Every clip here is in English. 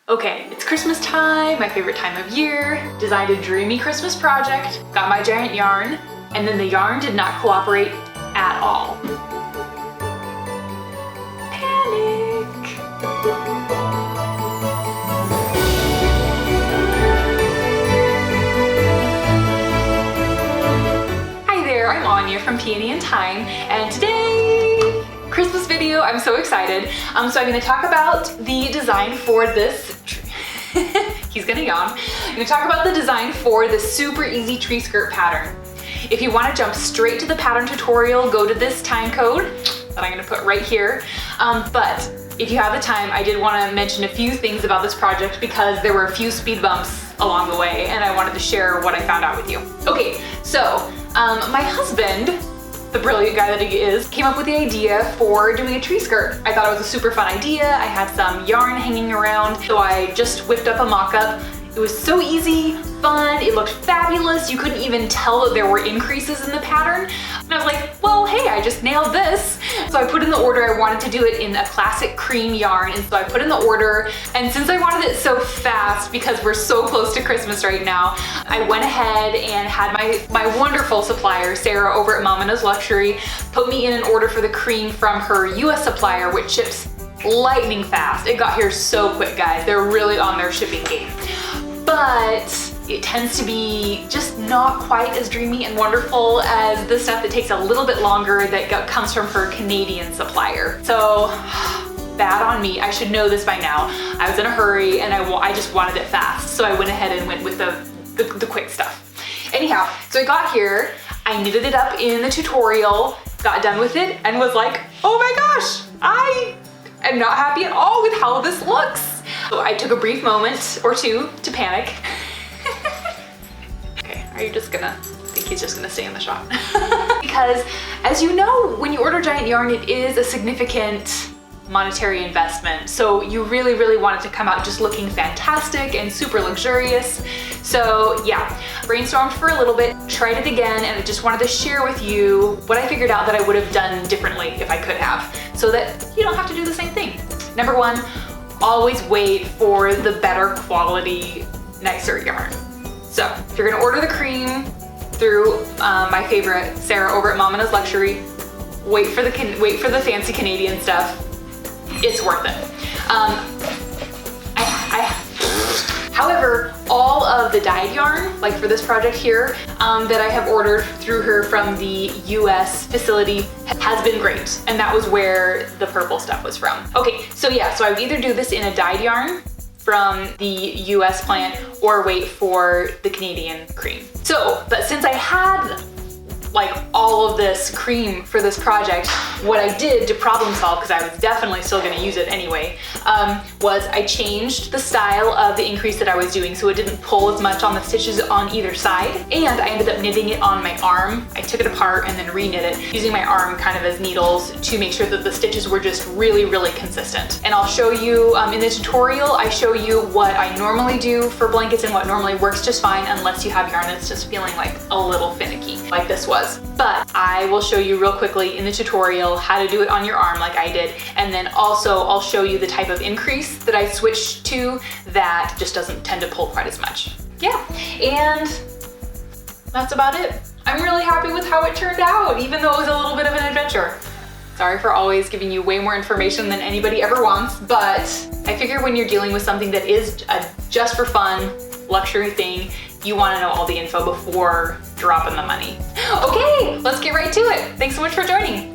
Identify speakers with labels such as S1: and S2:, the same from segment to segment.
S1: Okay, it's Christmas time, my favorite time of year. Designed a dreamy Christmas project, got my giant yarn, and then the yarn did not cooperate at all. Panic! Hi there, I'm Anja from Peony and Time, and today, Christmas video. I'm so excited. So I'm going to talk about the design for this. He's gonna yawn. I'm gonna talk about the design for this super easy tree skirt pattern. If you want to jump straight to the pattern tutorial, go to this time code that I'm gonna put right here. But if you have the time, I did want to mention a few things about this project because there were a few speed bumps along the way, and I wanted to share what I found out with you. Okay, so my husband, the brilliant guy that he is, came up with the idea for doing a tree skirt. I thought it was a super fun idea. I had some yarn hanging around, so I just whipped up a mock-up. It was so easy, fun, it looked fabulous. You couldn't even tell that there were increases in the pattern. And I was like, well, hey, I just nailed this. So I put in the order. I wanted to do it in a classic cream yarn, and so I put in the order. And since I wanted it so fast, because we're so close to Christmas right now, I went ahead and had my wonderful supplier, Sarah, over at Mama's Luxury, put me in an order for the cream from her US supplier, which ships lightning fast. It got here so quick, guys. They're really on their shipping game. But it tends to be just not quite as dreamy and wonderful as the stuff that takes a little bit longer that comes from her Canadian supplier. So bad on me. I should know this by now. I was in a hurry and I just wanted it fast. So I went ahead and went with the quick stuff. Anyhow, so I got here, I knitted it up in the tutorial, got done with it, and was like, oh my gosh, I am not happy at all with how this looks. So I took a brief moment or two to panic. Okay, are you just gonna, I think he's just gonna stay in the shot. Because as you know, when you order giant yarn, it is a significant monetary investment. So you really, really want it to come out just looking fantastic and super luxurious. So yeah, brainstormed for a little bit, tried it again, and I just wanted to share with you what I figured out that I would have done differently if I could have, so that you don't have to do the same thing. Number one, always wait for the better quality, nicer yarn. So if you're gonna order the cream through my favorite, Sarah over at Mama's Luxury, wait for the fancy Canadian stuff. It's worth it. However, all of the dyed yarn, like for this project here, that I have ordered through her from the US facility has been great. And that was where the purple stuff was from. Okay, so yeah, so I would either do this in a dyed yarn from the US plant or wait for the Canadian cream. So, but since I had like all of this cream for this project, what I did to problem solve, because I was definitely still gonna use it anyway, was I changed the style of the increase that I was doing so it didn't pull as much on the stitches on either side, and I ended up knitting it on my arm. I took it apart and then re-knit it, using my arm kind of as needles to make sure that the stitches were just really, really consistent. And I'll show you, in the tutorial, I show you what I normally do for blankets and what normally works just fine unless you have yarn that's just feeling like a little finicky, like this was. But I will show you real quickly in the tutorial how to do it on your arm like I did, and then also I'll show you the type of increase that I switched to that just doesn't tend to pull quite as much. Yeah, and that's about it. I'm really happy with how it turned out, even though it was a little bit of an adventure. Sorry for always giving you way more information than anybody ever wants, but I figure when you're dealing with something that is a just for fun luxury thing, you want to know all the info before dropping the money. Okay, let's get right to it. Thanks so much for joining.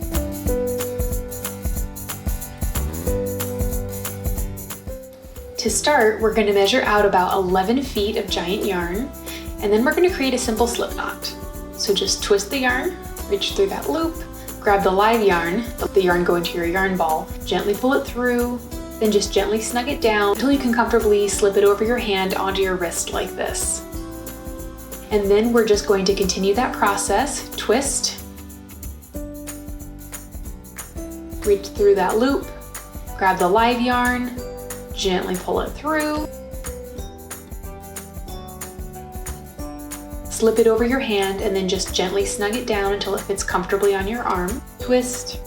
S1: To start, we're going to measure out about 11 feet of giant yarn, and then we're going to create a simple slip knot. So just twist the yarn, reach through that loop, grab the live yarn, let the yarn go into your yarn ball, gently pull it through, then just gently snug it down until you can comfortably slip it over your hand onto your wrist like this. And then we're just going to continue that process. Twist, reach through that loop, grab the live yarn, gently pull it through, slip it over your hand, and then just gently snug it down until it fits comfortably on your arm. Twist,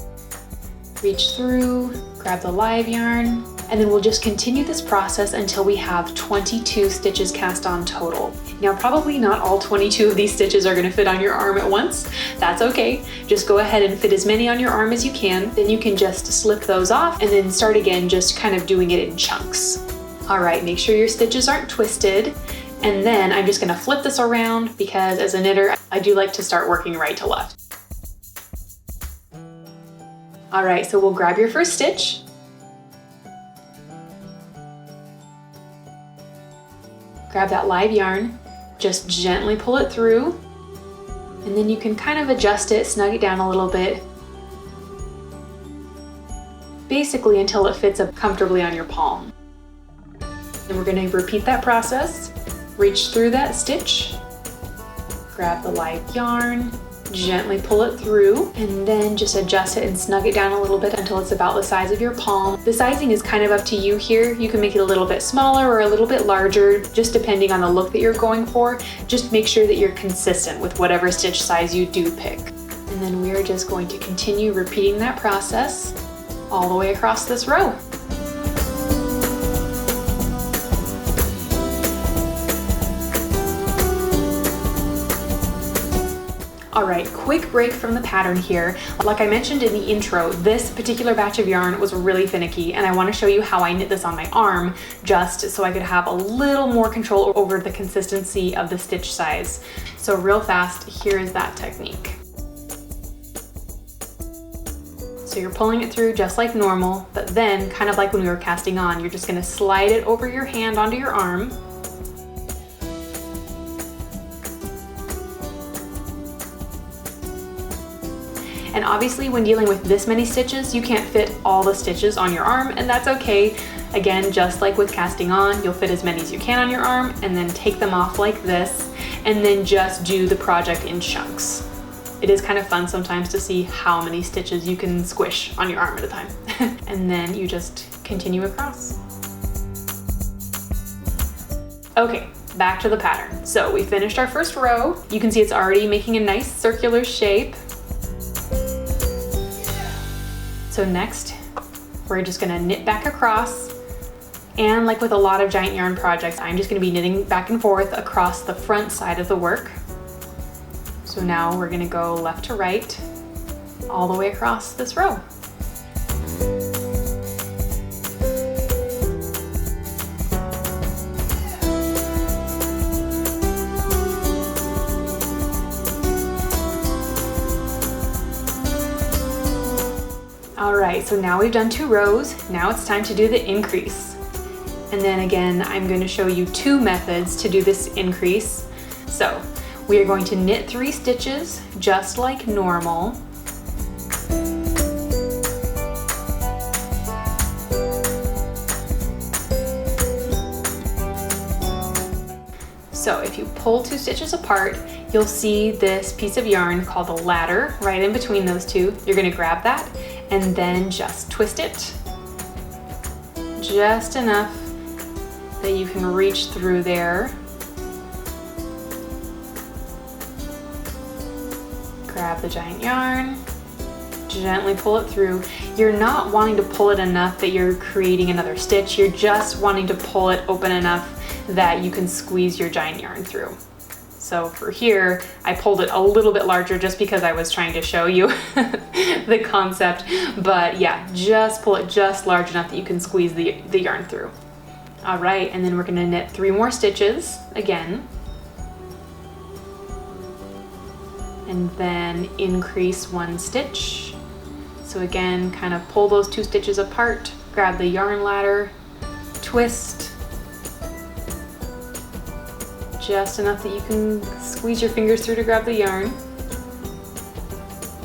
S1: reach through, grab the live yarn, And then we'll just continue this process until we have 22 stitches cast on total. Now, probably not all 22 of these stitches are gonna fit on your arm at once. That's okay. Just go ahead and fit as many on your arm as you can. Then you can just slip those off and then start again, just kind of doing it in chunks. All right, make sure your stitches aren't twisted. And then I'm just gonna flip this around because as a knitter, I do like to start working right to left. All right, so we'll grab your first stitch. Grab that live yarn, just gently pull it through, and then you can kind of adjust it, snug it down a little bit, basically until it fits up comfortably on your palm. Then we're going to repeat that process. Reach through that stitch, grab the live yarn, gently pull it through, and then just adjust it and snug it down a little bit until it's about the size of your palm. The sizing is kind of up to you here. You can make it a little bit smaller or a little bit larger, just depending on the look that you're going for. Just make sure that you're consistent with whatever stitch size you do pick. And then we are just going to continue repeating that process all the way across this row. All right, quick break from the pattern here. Like I mentioned in the intro, this particular batch of yarn was really finicky, and I want to show you how I knit this on my arm just so I could have a little more control over the consistency of the stitch size. So real fast, here is that technique. So you're pulling it through just like normal, but then kind of like when we were casting on, you're just gonna slide it over your hand onto your arm. And obviously when dealing with this many stitches, you can't fit all the stitches on your arm, and that's okay. Again, just like with casting on, you'll fit as many as you can on your arm and then take them off like this, and then just do the project in chunks. It is kind of fun sometimes to see how many stitches you can squish on your arm at a time. And then you just continue across. Okay, back to the pattern. So we finished our first row. You can see it's already making a nice circular shape. So next, we're just gonna knit back across. And like with a lot of giant yarn projects, I'm just gonna be knitting back and forth across the front side of the work. So now we're gonna go left to right, all the way across this row. All right, so now we've done 2 rows. Now it's time to do the increase. And then again, I'm going to show you 2 methods to do this increase. So we are going to knit 3 stitches just like normal. So if you pull 2 stitches apart, you'll see this piece of yarn called the ladder right in between those 2. You're going to grab that and then just twist it just enough that you can reach through there. Grab the giant yarn, gently pull it through. You're not wanting to pull it enough that you're creating another stitch. You're just wanting to pull it open enough that you can squeeze your giant yarn through. So for here, I pulled it a little bit larger just because I was trying to show you the concept. But yeah, just pull it just large enough that you can squeeze the yarn through. All right, and then we're gonna knit 3 more stitches again. And then increase 1 stitch. So again, kind of pull those 2 stitches apart, grab the yarn ladder, twist, just enough that you can squeeze your fingers through to grab the yarn.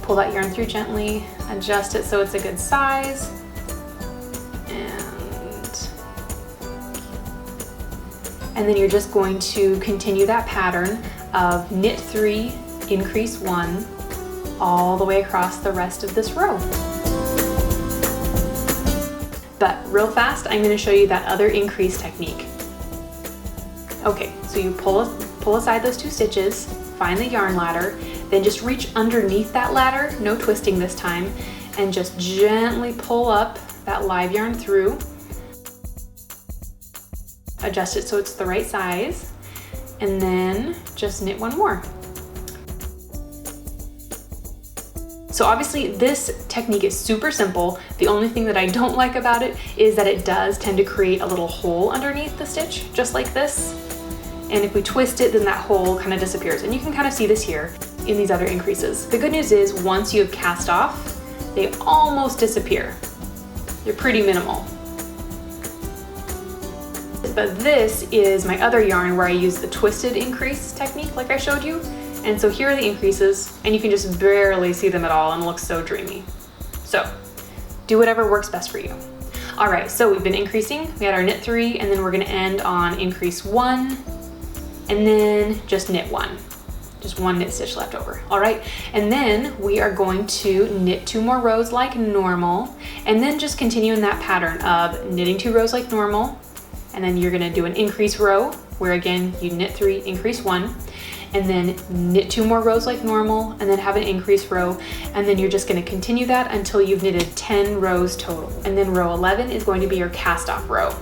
S1: Pull that yarn through gently, adjust it so it's a good size. And then you're just going to continue that pattern of knit 3, increase 1, all the way across the rest of this row. But real fast, I'm going to show you that other increase technique. Okay, so you pull aside those 2 stitches, find the yarn ladder, then just reach underneath that ladder, no twisting this time, and just gently pull up that live yarn through. adjust it so it's the right size, and then just knit one more. So obviously this technique is super simple. The only thing that I don't like about it is that it does tend to create a little hole underneath the stitch, just like this. And if we twist it, then that hole kind of disappears. And you can kind of see this here in these other increases. The good news is once you have cast off, they almost disappear. They're pretty minimal. But this is my other yarn where I use the twisted increase technique like I showed you. And so here are the increases, and you can just barely see them at all and it looks so dreamy. So do whatever works best for you. All right, so we've been increasing. We had our knit 3, and then we're gonna end on increase 1, and then just knit 1. Just 1 knit stitch left over. All right, and then we are going to knit 2 more rows like normal, and then just continue in that pattern of knitting 2 rows like normal, and then you're gonna do an increase row where again you knit 3, increase 1, and then knit 2 more rows like normal, and then have an increase row, and then you're just gonna continue that until you've knitted 10 rows total. And then row 11 is going to be your cast off row.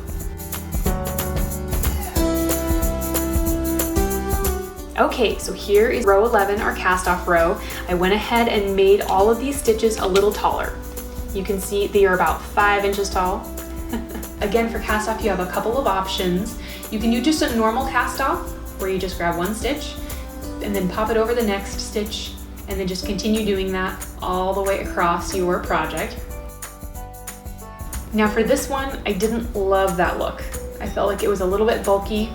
S1: Okay, so here is row 11, our cast off row. I went ahead and made all of these stitches a little taller. You can see they are about 5 inches tall. Again, for cast off, you have a couple of options. You can do just a normal cast off, where you just grab 1 stitch, and then pop it over the next stitch, and then just continue doing that all the way across your project. Now for this one, I didn't love that look. I felt like it was a little bit bulky.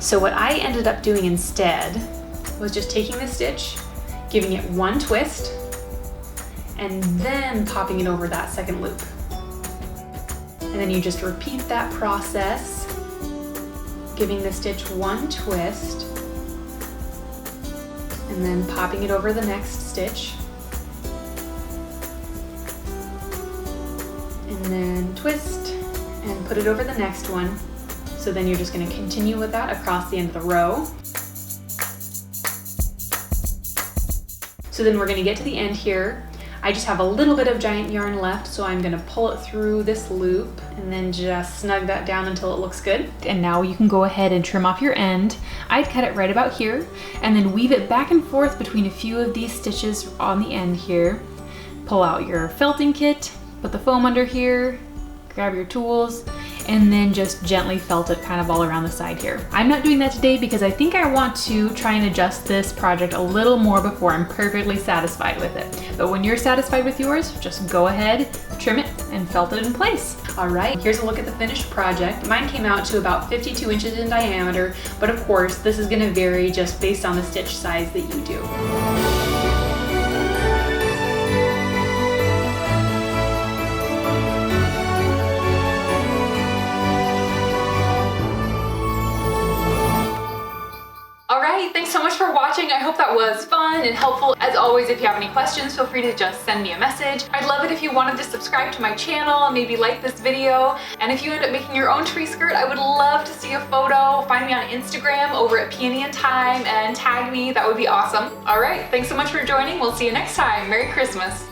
S1: So what I ended up doing instead was just taking the stitch, giving it 1 twist, and then popping it over that second loop. And then you just repeat that process, giving the stitch 1 twist, and then popping it over the next stitch, and then twist and put it over the next one. So then you're just going to continue with that across the end of the row. So then we're going to get to the end here. I just have a little bit of giant yarn left, so I'm going to pull it through this loop and then just snug that down until it looks good. And now you can go ahead and trim off your end. I'd cut it right about here and then weave it back and forth between a few of these stitches on the end here. Pull out your felting kit, put the foam under here, grab your tools, and then just gently felt it kind of all around the side here. I'm not doing that today because I think I want to try and adjust this project a little more before I'm perfectly satisfied with it. But when you're satisfied with yours, just go ahead, trim it, and felt it in place. All right, here's a look at the finished project. Mine came out to about 52 inches in diameter, but of course, this is gonna vary just based on the stitch size that you do. Thanks so much for watching. I hope that was fun and helpful. As always, if you have any questions, feel free to just send me a message. I'd love it if you wanted to subscribe to my channel and maybe like this video. And if you end up making your own tree skirt, I would love to see a photo. Find me on Instagram over at Peony and Time and tag me. That would be awesome. All right, thanks so much for joining. We'll see you next time. Merry Christmas.